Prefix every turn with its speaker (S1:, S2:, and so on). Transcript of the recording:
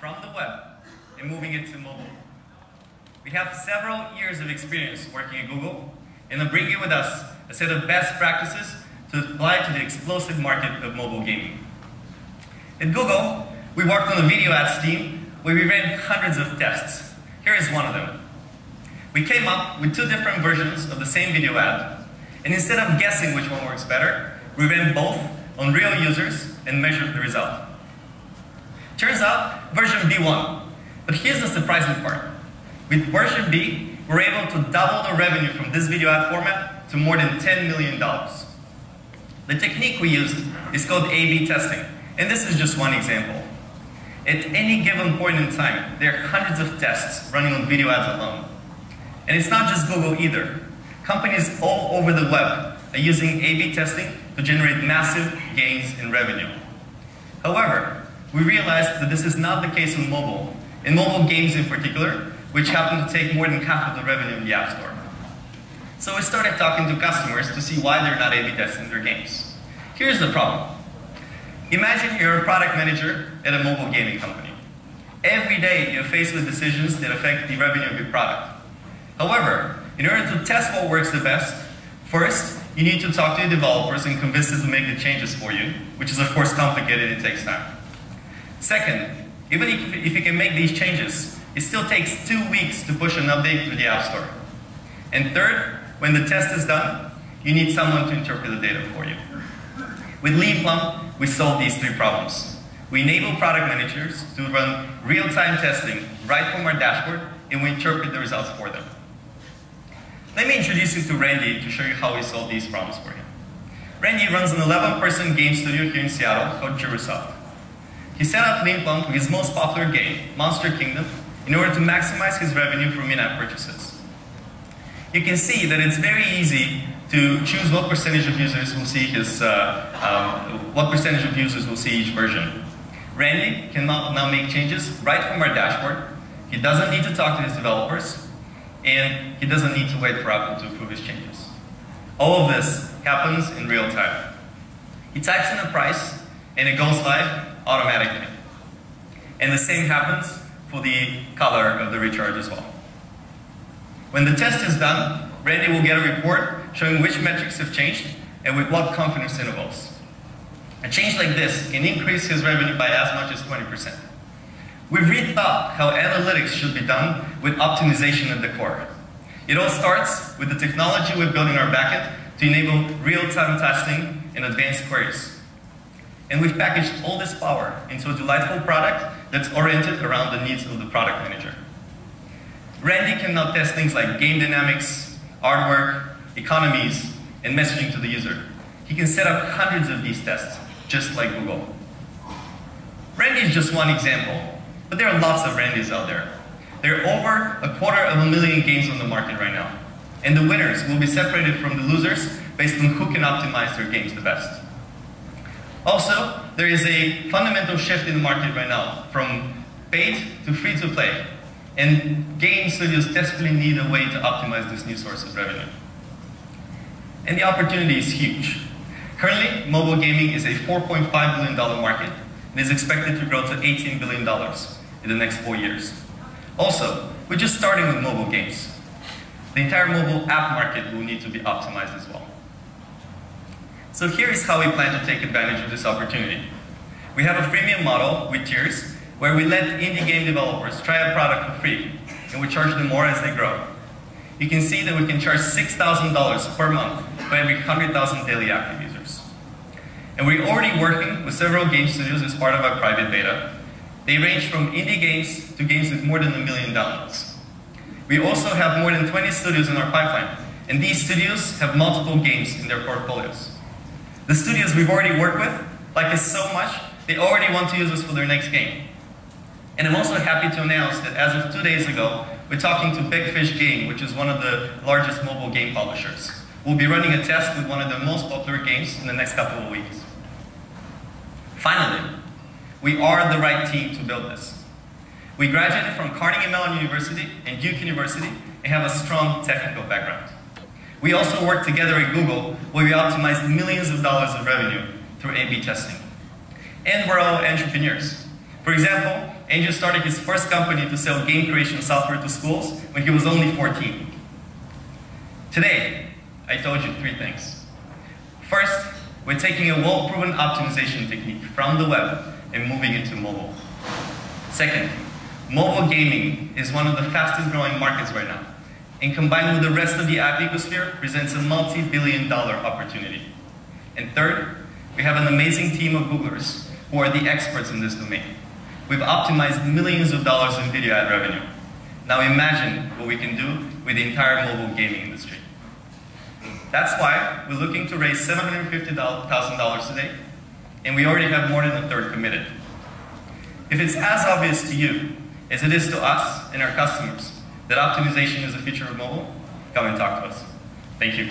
S1: from the web and moving it to mobile. We have several years of experience working at Google, and are bringing with us a set of best practices to apply to the explosive market of mobile gaming. At Google, we worked on a video ads team where we ran hundreds of tests. Here is one of them. We came up with two different versions of the same video ad, and instead of guessing which one works better, we ran both on real users and measured the result. Turns out, version B won. But here's the surprising part. With version B, we're able to double the revenue from this video ad format to more than $10 million. The technique we used is called A/B testing, and this is just one example. At any given point in time, there are hundreds of tests running on video ads alone. And it's not just Google either. Companies all over the web are using A/B testing to generate massive gains in revenue. However, we realized that this is not the case on mobile, in mobile games in particular, which happen to take more than half of the revenue in the App Store. So we started talking to customers to see why they're not A/B testing their games. Here's the problem. Imagine you're a product manager at a mobile gaming company. Every day you're faced with decisions that affect the revenue of your product. However, in order to test what works the best, first, you need to talk to your developers and convince them to make the changes for you, which is of course complicated and it takes time. Second, even if you can make these changes, it still takes 2 weeks to push an update to the App Store. And third, when the test is done, you need someone to interpret the data for you. With Leanplum, we solve these three problems. We enable product managers to run real-time testing right from our dashboard, and we interpret the results for them. Let me introduce you to Randy to show you how we solve these problems for him. Randy runs an 11-person game studio here in Seattle called Jerusalem. He set up Leanplum for his most popular game, Monster Kingdom, in order to maximize his revenue from in-app purchases. You can see that it's very easy to choose what percentage of users will see each version. Randy can now make changes right from our dashboard. He doesn't need to talk to his developers, and he doesn't need to wait for Apple to approve his changes. All of this happens in real time. He types in a price, and it goes live automatically. And the same happens for the color of the recharge as well. When the test is done, Randy will get a report showing which metrics have changed and with what confidence intervals. A change like this can increase his revenue by as much as 20%. We've rethought how analytics should be done with optimization at the core. It all starts with the technology we've built in our backend to enable real-time testing and advanced queries. And we've packaged all this power into a delightful product that's oriented around the needs of the product manager. Randy can now test things like game dynamics, artwork, economies, and messaging to the user. He can set up hundreds of these tests, just like Google. Randy is just one example, but there are lots of Randys out there. There are over 250,000 games on the market right now, and the winners will be separated from the losers based on who can optimize their games the best. Also, there is a fundamental shift in the market right now from paid to free-to-play, and game studios desperately need a way to optimize this new source of revenue. And the opportunity is huge. Currently, mobile gaming is a $4.5 billion market and is expected to grow to $18 billion in the next 4 years. Also, we're just starting with mobile games. The entire mobile app market will need to be optimized as well. So here is how we plan to take advantage of this opportunity. We have a freemium model with tiers where we let indie game developers try a product for free, and we charge them more as they grow. You can see that we can charge $6,000 per month for every 100,000 daily active users. And we're already working with several game studios as part of our private beta. They range from indie games to games with more than 1 million downloads. We also have more than 20 studios in our pipeline, and these studios have multiple games in their portfolios. The studios we've already worked with like us so much, they already want to use us for their next game. And I'm also happy to announce that as of 2 days ago, we're talking to Big Fish Game, which is one of the largest mobile game publishers. We'll be running a test with one of the most popular games in the next couple of weeks. Finally, we are the right team to build this. We graduated from Carnegie Mellon University and Duke University and have a strong technical background. We also work together at Google, where we optimized millions of dollars of revenue through A/B testing. And we're all entrepreneurs. For example, Angel started his first company to sell game creation software to schools when he was only 14. Today, I told you 3 things. First, we're taking a well-proven optimization technique from the web and moving it to mobile. Second, mobile gaming is one of the fastest growing markets right now, and combined with the rest of the app ecosphere, presents a multi-billion-dollar opportunity. And third, we have an amazing team of Googlers who are the experts in this domain. We've optimized millions of dollars in video ad revenue. Now imagine what we can do with the entire mobile gaming industry. That's why we're looking to raise $750,000 today, and we already have more than a third committed. If it's as obvious to you as it is to us and our customers that optimization is the future of mobile, come and talk to us. Thank you.